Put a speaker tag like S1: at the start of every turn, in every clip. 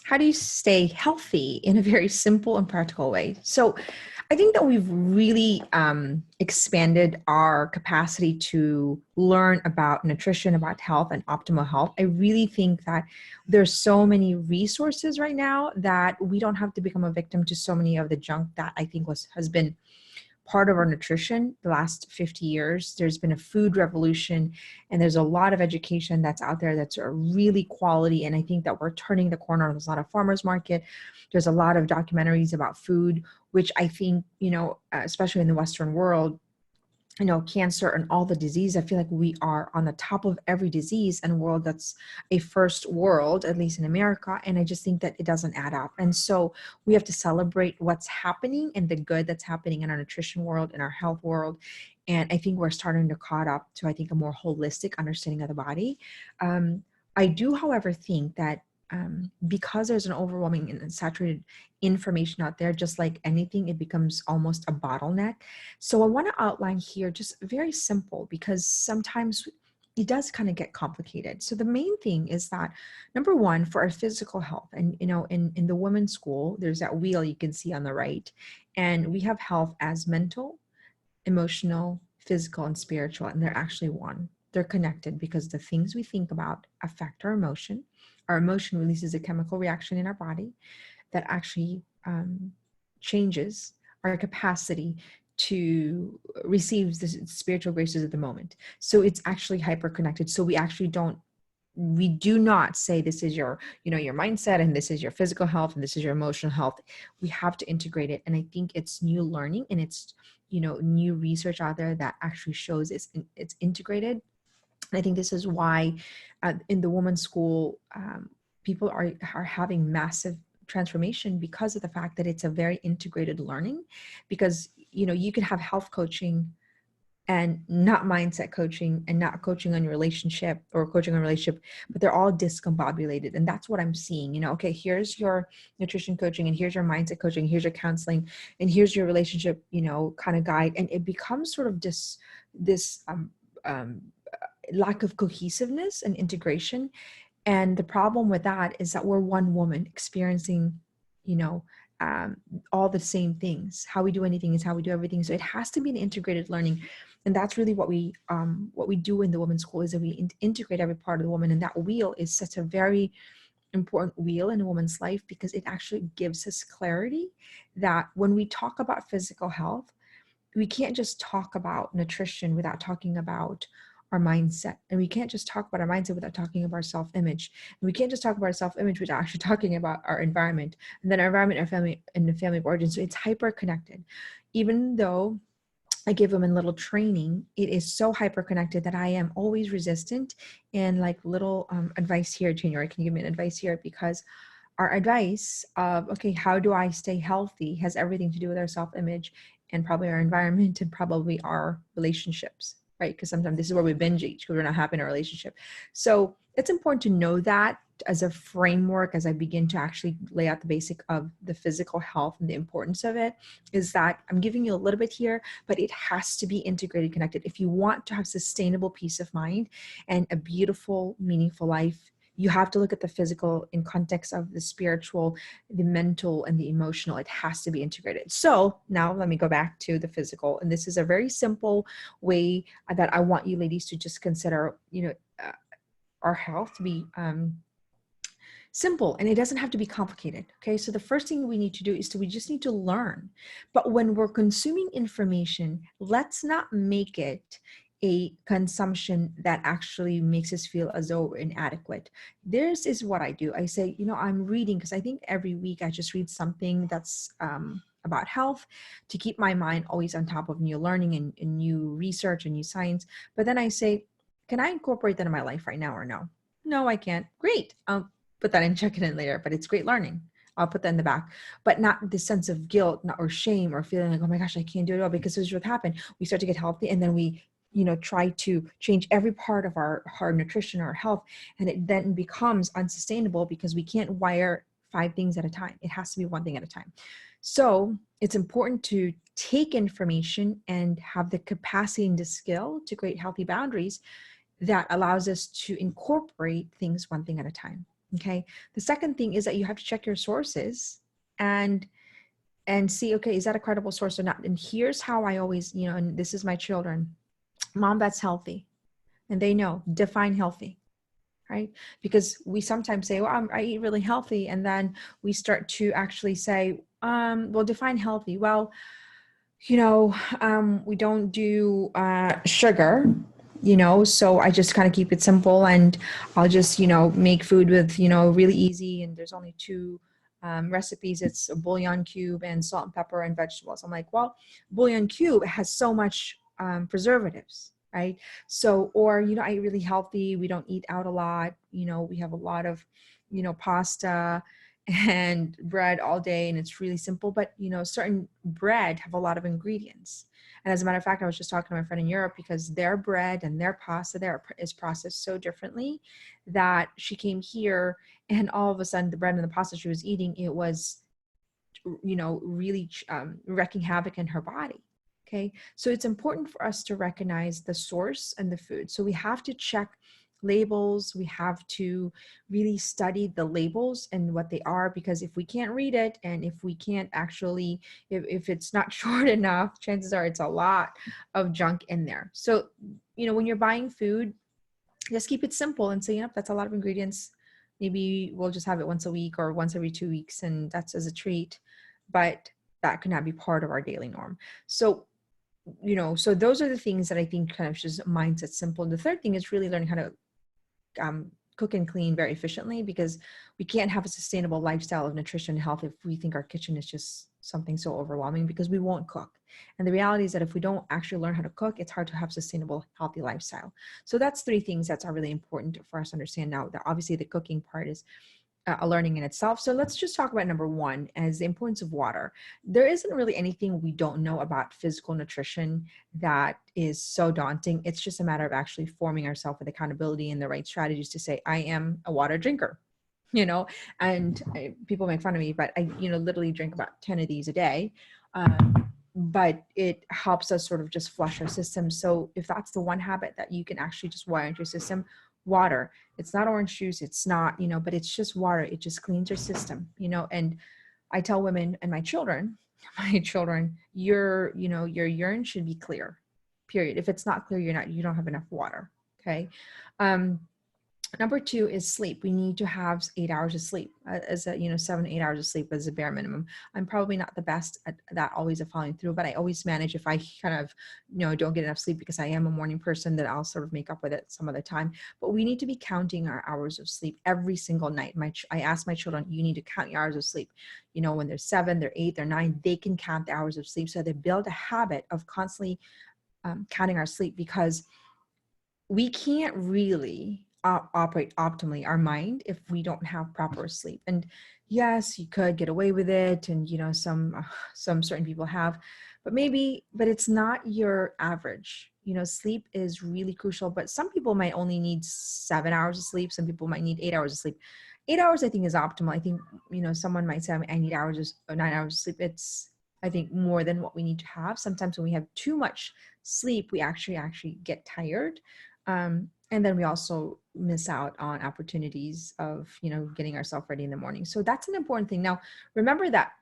S1: how do you stay healthy in a very simple and practical way? So I think that we've really expanded our capacity to learn about nutrition, about health and optimal health. I really think that there's so many resources right now that we don't have to become a victim to so many of the junk that I think has been part of our nutrition the last 50 years. There's been a food revolution, and there's a lot of education that's out there that's a really quality. And I think that we're turning the corner. There's a lot of farmers market. There's a lot of documentaries about food, which I think, especially in the Western world, cancer and all the disease. I feel like we are on the top of every disease and world that's a first world, at least in America. And I just think that it doesn't add up. And so we have to celebrate what's happening and the good that's happening in our nutrition world, in our health world. And I think we're starting to caught up to, I think, a more holistic understanding of the body. I do, however, think that because there's an overwhelming and saturated information out there, just like anything, it becomes almost a bottleneck. So I want to outline here just very simple, because sometimes it does kind of get complicated. So the main thing is that, number one, for our physical health, and in the women's school, there's that wheel you can see on the right, and we have health as mental, emotional, physical, and spiritual, and they're actually one. They're connected because the things we think about affect our emotion. Our emotion releases a chemical reaction in our body that actually changes our capacity to receive the spiritual graces of the moment. So it's actually hyper connected. So we do not say this is your mindset, and this is your physical health, and this is your emotional health. We have to integrate it. And I think it's new learning, and it's new research out there that actually shows it's integrated. And I think this is why in the women's school, people are having massive transformation because of the fact that it's a very integrated learning. Because you could have health coaching and not mindset coaching, and not coaching on your relationship, or coaching on a relationship, but they're all discombobulated. And that's what I'm seeing. Okay, here's your nutrition coaching, and here's your mindset coaching, here's your counseling, and here's your relationship kind of guide. And it becomes sort of this lack of cohesiveness and integration. And the problem with that is that we're one woman experiencing, you know, all the same things. How we do anything is how we do everything. So it has to be an integrated learning. And that's really what we do in the women's school, is that we integrate every part of the woman. And that wheel is such a very important wheel in a woman's life, because it actually gives us clarity that when we talk about physical health, we can't just talk about nutrition without talking about our mindset. And we can't just talk about our mindset without talking about our self-image. And we can't just talk about our self-image without actually talking about our environment, and then our environment, our family, and the family of origin. So it's hyper connected. Even though I give women little training, it is so hyper connected that I am always resistant. And like little advice here, January, can you give me an advice here? Because our advice of, okay, how do I stay healthy, has everything to do with our self-image, and probably our environment, and probably our relationships, right? Because sometimes this is where we binge eat, because we're not happy in our relationship. So it's important to know that as a framework, as I begin to actually lay out the basic of the physical health and the importance of it, is that I'm giving you a little bit here, but it has to be integrated, connected. If you want to have sustainable peace of mind and a beautiful, meaningful life, you have to look at the physical in context of the spiritual, the mental, and the emotional. It has to be integrated. So now let me go back to the physical. And this is a very simple way that I want you ladies to just consider, our health to be simple, and it doesn't have to be complicated. Okay. So the first thing we need to do is we just need to learn. But when we're consuming information, let's not make it a consumption that actually makes us feel as though we're inadequate. This is what I do. I say, I'm reading, because I think every week I just read something that's about health, to keep my mind always on top of new learning and new research and new science. But then I say, can I incorporate that in my life right now, or no? No, I can't. Great. Put that in, check it in later, but it's great learning. I'll put that in the back, but not the sense of guilt or shame, or feeling like, oh my gosh, I can't do it all. Because this is what happened. We start to get healthy, and then we, try to change every part of our nutrition or our health. And it then becomes unsustainable, because we can't wire 5 things at a time. It has to be one thing at a time. So it's important to take information and have the capacity and the skill to create healthy boundaries that allows us to incorporate things one thing at a time. Okay. The second thing is that you have to check your sources and see, okay, is that a credible source or not? And here's how I always, and this is my children, Mom, that's healthy. And they know, define healthy, right? Because we sometimes say, well, I eat really healthy. And then we start to actually say, well, define healthy. Well, we don't do sugar, so I just kind of keep it simple, and I'll just, make food with, really easy. And there's only two recipes. It's a bouillon cube and salt and pepper and vegetables. I'm like, well, bouillon cube has so much preservatives, right? So, or, I eat really healthy. We don't eat out a lot. We have a lot of, pasta and bread all day, and it's really simple. But certain bread have a lot of ingredients, and as a matter of fact, I was just talking to my friend in Europe, because their bread and their pasta there is processed so differently that she came here, and all of a sudden the bread and the pasta she was eating, it was really wreaking havoc in her body. Okay, so it's important for us to recognize the source and the food. So we have to check labels. We have to really study the labels and what they are, because if we can't read it, and if we can't actually, if it's not short enough, chances are it's a lot of junk in there. So, when you're buying food, just keep it simple and say, yep, that's a lot of ingredients. Maybe we'll just have it once a week or once every 2 weeks, and that's as a treat. But that could not be part of our daily norm. So, so those are the things that I think kind of just mindset simple. And the third thing is really learning how to cook and clean very efficiently, because we can't have a sustainable lifestyle of nutrition and health if we think our kitchen is just something so overwhelming, because we won't cook. And the reality is that if we don't actually learn how to cook, it's hard to have sustainable, healthy lifestyle. So that's three things that are really important for us to understand. Now, that obviously the cooking part is a learning in itself. So let's just talk about number one, as the importance of water. There isn't really anything we don't know about physical nutrition that is so daunting. It's just a matter of actually forming ourselves with accountability and the right strategies to say, I am a water drinker, and people make fun of me, but I, literally drink about 10 of these a day. But it helps us sort of just flush our system. So if that's the one habit that you can actually just wire into your system, water. It's not orange juice. It's not, but it's just water. It just cleans your system, and I tell women and my children, your urine should be clear, period. If it's not clear, you don't have enough water. Okay. Number two is sleep. We need to have 8 hours of sleep, as a, 7 to 8 hours of sleep as a bare minimum. I'm probably not the best at that always of following through, but I always manage. If I kind of, don't get enough sleep, because I am a morning person, that I'll sort of make up with it some other time. But we need to be counting our hours of sleep every single night. I ask my children, you need to count your hours of sleep. When they're 7, they're 8, they're 9, they can count the hours of sleep. So they build a habit of constantly counting our sleep, because we can't really operate optimally our mind if we don't have proper sleep. And yes, you could get away with it, and some certain people have, but it's not your average. Sleep is really crucial, but some people might only need 7 hours of sleep. Some people might need 8 hours of sleep. 8 hours I think is optimal. I think someone might say, I need 9 hours of sleep. It's, I think, more than what we need to have. Sometimes when we have too much sleep, we actually get tired. And then we also miss out on opportunities of, getting ourselves ready in the morning. So that's an important thing. Now, remember that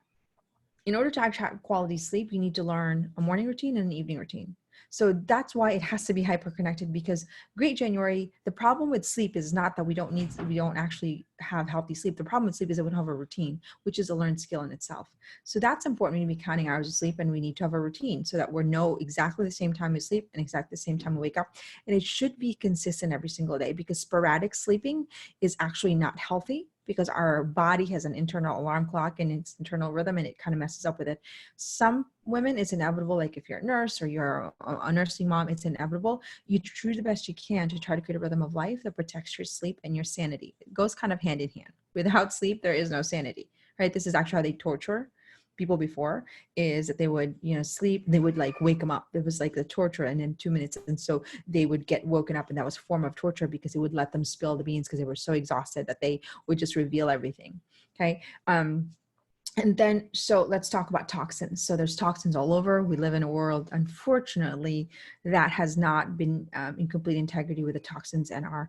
S1: in order to actually have quality sleep, you need to learn a morning routine and an evening routine. So that's why it has to be hyper-connected, because Great January, the problem with sleep is not that we don't actually have healthy sleep. The problem with sleep is that we don't have a routine, which is a learned skill in itself. So that's important. We need to be counting hours of sleep, and we need to have a routine so that we know exactly the same time we sleep and exactly the same time we wake up. And it should be consistent every single day, because sporadic sleeping is actually not healthy, because our body has an internal alarm clock and its internal rhythm, and it kind of messes up with it. Some women, it's inevitable. Like if you're a nurse or you're a nursing mom, it's inevitable. You do the best you can to try to create a rhythm of life that protects your sleep and your sanity. It goes kind of hand in hand. Without sleep, there is no sanity, right? This is actually how they torture people before, is that they would, sleep, they would like wake them up. It was like the torture, and in 2 minutes. And so they would get woken up, and that was a form of torture, because it would let them spill the beans, because they were so exhausted that they would just reveal everything. Okay. And then, so let's talk about toxins. So there's toxins all over. We live in a world, unfortunately, that has not been in complete integrity with the toxins and our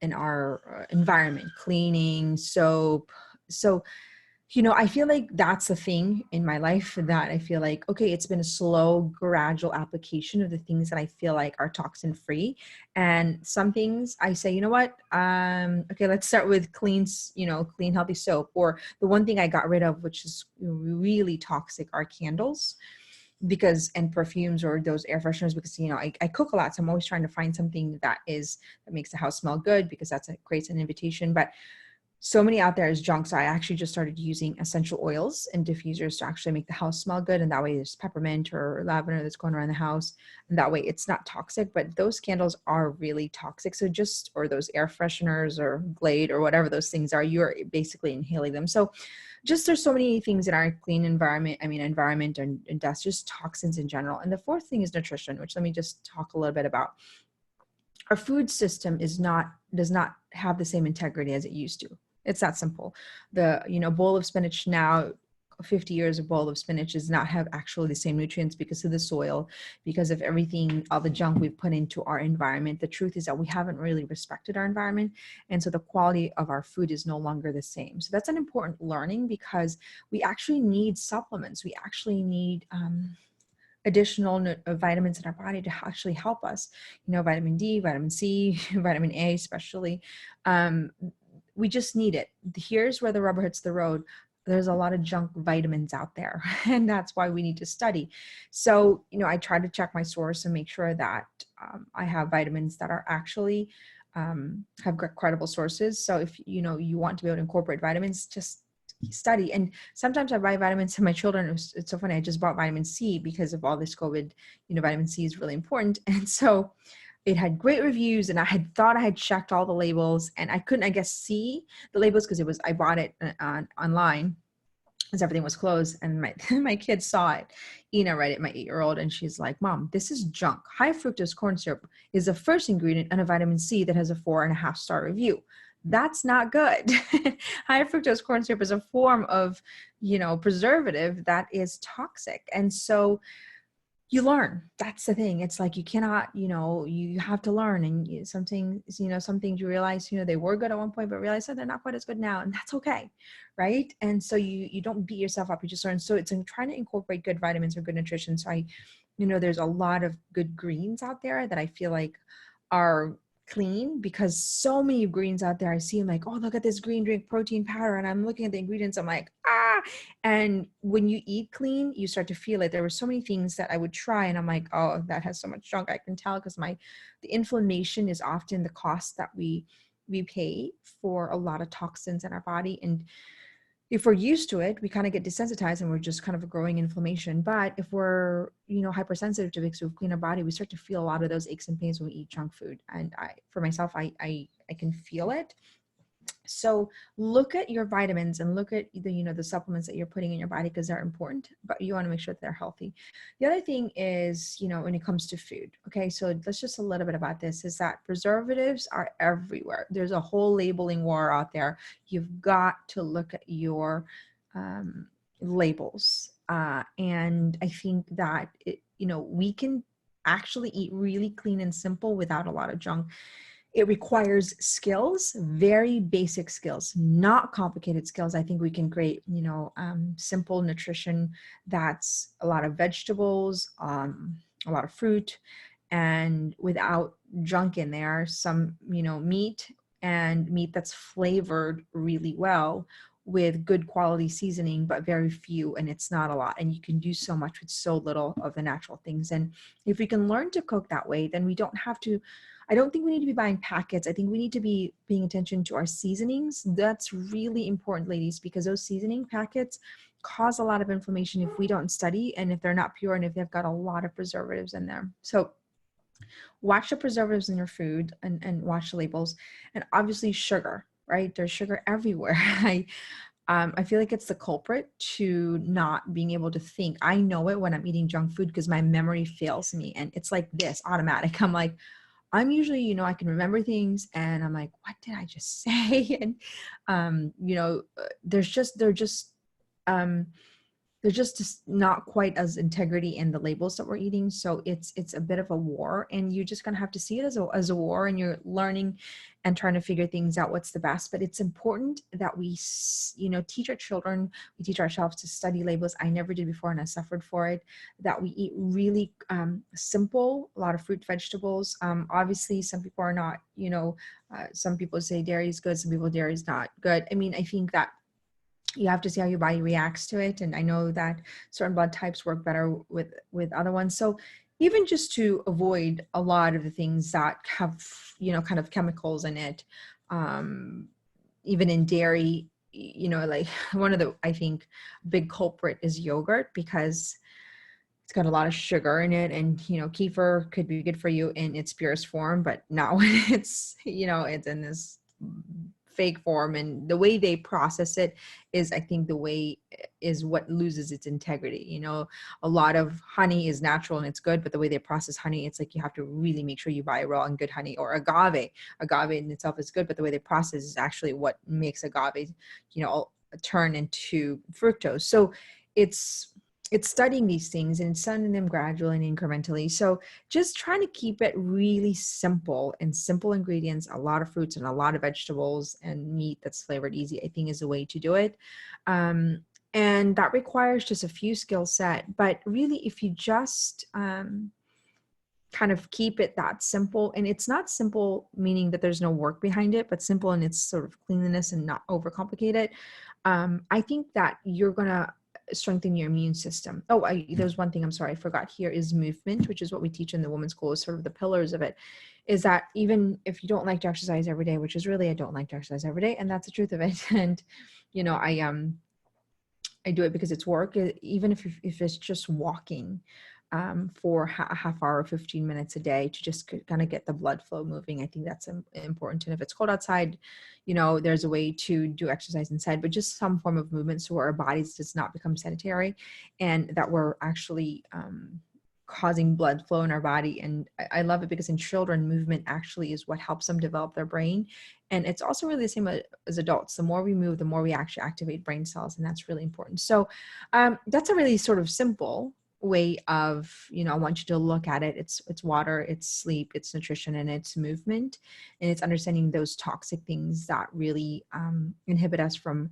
S1: in our environment, cleaning, soap. So, I feel like that's the thing in my life that I feel like, okay, it's been a slow, gradual application of the things that I feel like are toxin free. And some things I say, you know what? Okay, let's start with clean, healthy soap. Or the one thing I got rid of, which is really toxic, are candles and perfumes or those air fresheners, because I cook a lot, so I'm always trying to find something that makes the house smell good, because creates an invitation. But so many out there is junk. So I actually just started using essential oils and diffusers to actually make the house smell good. And that way there's peppermint or lavender that's going around the house. And that way it's not toxic, but those candles are really toxic. So or those air fresheners or Glade or whatever those things are, you're basically inhaling them. So there's so many things in our clean environment and dust, just toxins in general. And the fourth thing is nutrition, which let me just talk a little bit about. Our food system does not have the same integrity as it used to. It's that simple. The bowl of spinach now, 50 years of bowl of spinach does not have actually the same nutrients because of the soil, because of everything, all the junk we've put into our environment. The truth is that we haven't really respected our environment. And so the quality of our food is no longer the same. So that's an important learning, because we actually need supplements. We actually need additional vitamins in our body to actually help us, vitamin D, vitamin C, vitamin A, especially. We just need it. Here's where the rubber hits the road. There's a lot of junk vitamins out there, and that's why we need to study. So, I try to check my source and make sure that I have vitamins that are actually have credible sources. So if you want to be able to incorporate vitamins, just study. And sometimes I buy vitamins to my children. It's so funny. I just bought vitamin C because of all this COVID. Vitamin C is really important, and so it had great reviews, and I had thought I had checked all the labels, and I couldn't, I guess, see the labels because I bought it online as everything was closed. And my kids saw it. Ina read it, my 8-year-old, and she's like, "Mom, this is junk. High fructose corn syrup is the first ingredient in a vitamin C that has a 4.5-star review. That's not good." High fructose corn syrup is a form of, preservative that is toxic. And so you learn. That's the thing. It's like you cannot, you have to learn. And some things you realize, they were good at one point, but realize that they're not quite as good now. And that's okay. Right. And so you don't beat yourself up. You just learn. So it's in trying to incorporate good vitamins or good nutrition. So there's a lot of good greens out there that I feel like are clean, because so many greens out there, I see them like, oh, look at this green drink protein powder. And I'm looking at the ingredients. I'm like, ah. And when you eat clean, you start to feel it. There were so many things that I would try, and I'm like, oh, that has so much junk. I can tell, because the inflammation is often the cost that we pay for a lot of toxins in our body. And if we're used to it, we kind of get desensitized and we're just kind of a growing inflammation. But if we're, hypersensitive to it, because we clean our body, we start to feel a lot of those aches and pains when we eat junk food. And for myself, I can feel it. So look at your vitamins and look at the supplements that you're putting in your body, because they're important, but you want to make sure that they're healthy. The other thing is, when it comes to food, okay, so let's just a little bit about this, is that preservatives are everywhere. There's a whole labeling war out there. You've got to look at your labels. And I think that, we can actually eat really clean and simple without a lot of junk. It requires skills, very basic skills, not complicated skills. I think we can create, simple nutrition that's a lot of vegetables, a lot of fruit, and without junk in there, some, meat that's flavored really well with good quality seasoning, but very few, and it's not a lot. And you can do so much with so little of the natural things. And if we can learn to cook that way, then we don't have to, I don't think we need to be buying packets. I think we need to be paying attention to our seasonings. That's really important, ladies, because those seasoning packets cause a lot of inflammation if we don't study, and if they're not pure, and if they've got a lot of preservatives in there. So watch the preservatives in your food, and watch the labels. And obviously sugar, right? There's sugar everywhere. I feel like it's the culprit to not being able to think. I know it when I'm eating junk food, because my memory fails me, and it's like this automatic. I'm usually, I can remember things, and I'm like, what did I just say? And, they're just there's just not quite as integrity in the labels that we're eating. So it's a bit of a war, and you're just gonna have to see it as a war, and you're learning and trying to figure things out what's the best. But it's important that we teach our children, we teach ourselves to study labels. I never did before, and I suffered for it. That we eat really simple, a lot of fruit, vegetables. Obviously some people are not, some people say dairy is good, some people dairy is not good. I mean, I think that you have to see how your body reacts to it. And I know that certain blood types work better with other ones. So even just to avoid a lot of the things that have, kind of chemicals in it, even in dairy, like one of the, I think, big culprit is yogurt, because it's got a lot of sugar in it. And, kefir could be good for you in its purest form, but now it's, it's in this fake form, and the way they process it is, I think, the way is what loses its integrity. A lot of honey is natural and it's good, but the way they process honey, it's like you have to really make sure you buy raw and good honey. Or agave in itself is good, but the way they process is actually what makes agave turn into fructose. So it's studying these things and studying them gradually and incrementally. So just trying to keep it really simple, and simple ingredients, a lot of fruits and a lot of vegetables and meat that's flavored easy, I think, is a way to do it. And that requires just a few skill set. But really, if you just kind of keep it that simple, and it's not simple meaning that there's no work behind it, but simple in its sort of cleanliness and not overcomplicate it, I think that you're going to strengthen your immune system. Oh, there's one thing I'm sorry I forgot here is movement, which is what we teach in the women's school, is sort of the pillars of it. Is that even if you don't like to exercise every day, which is really, I don't like to exercise every day, and that's the truth of it. And I do it because it's work. Even if it's just walking for a half hour, 15 minutes a day, to just kind of get the blood flow moving, I think that's important. And if it's cold outside, there's a way to do exercise inside, but just some form of movement, so our bodies does not become sedentary, and that we're actually causing blood flow in our body. And I love it because in children, movement actually is what helps them develop their brain. And it's also really the same as adults. The more we move, the more we actually activate brain cells. And that's really important. So that's a really sort of simple way of, I want you to look at it. It's water, it's sleep, it's nutrition, and it's movement. And it's understanding those toxic things that really inhibit us from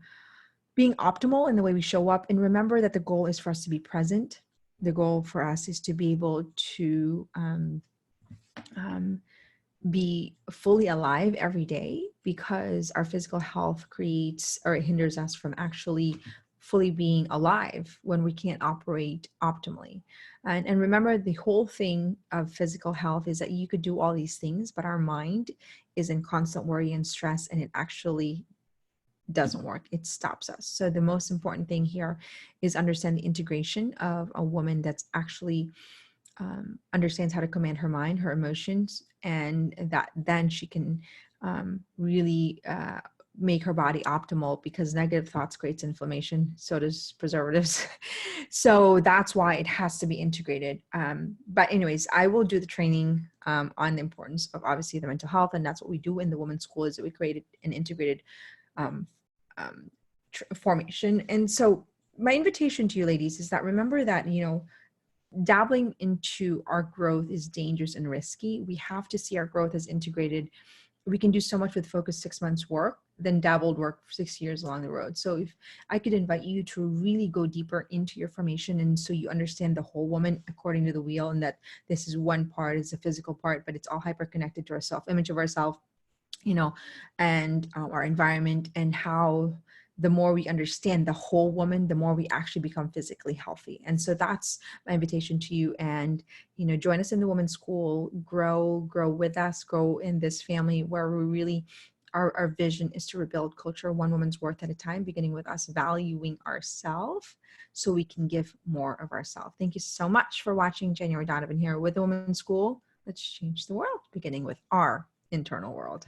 S1: being optimal in the way we show up. And remember that the goal is for us to be present. The goal for us is to be able to be fully alive every day, because our physical health creates or hinders us from actually fully being alive when we can't operate optimally. And remember, the whole thing of physical health is that you could do all these things, but our mind is in constant worry and stress, and it actually doesn't work. It stops us. So the most important thing here is understand the integration of a woman that's actually understands how to command her mind, her emotions, and that then she can really make her body optimal, because negative thoughts creates inflammation. So does preservatives. So that's why it has to be integrated. But anyways, I will do the training on the importance of obviously the mental health. And that's what we do in the women's school, is that we created an integrated formation. And so my invitation to you ladies is that remember that, dabbling into our growth is dangerous and risky. We have to see our growth as integrated. We can do so much with focused 6 months work than dabbled work for 6 years along the road. So if I could invite you to really go deeper into your formation, and so you understand the whole woman according to the wheel, and that this is one part is a physical part, but it's all hyper connected to our self-image of ourselves, and our environment, and how the more we understand the whole woman, the more we actually become physically healthy. And so that's my invitation to you. And, join us in the women's school, grow with us, grow in this family where we really, our vision is to rebuild culture one woman's worth at a time, beginning with us valuing ourselves so we can give more of ourselves. Thank you so much for watching. January Donovan here with the Women's School. Let's change the world, beginning with our internal world.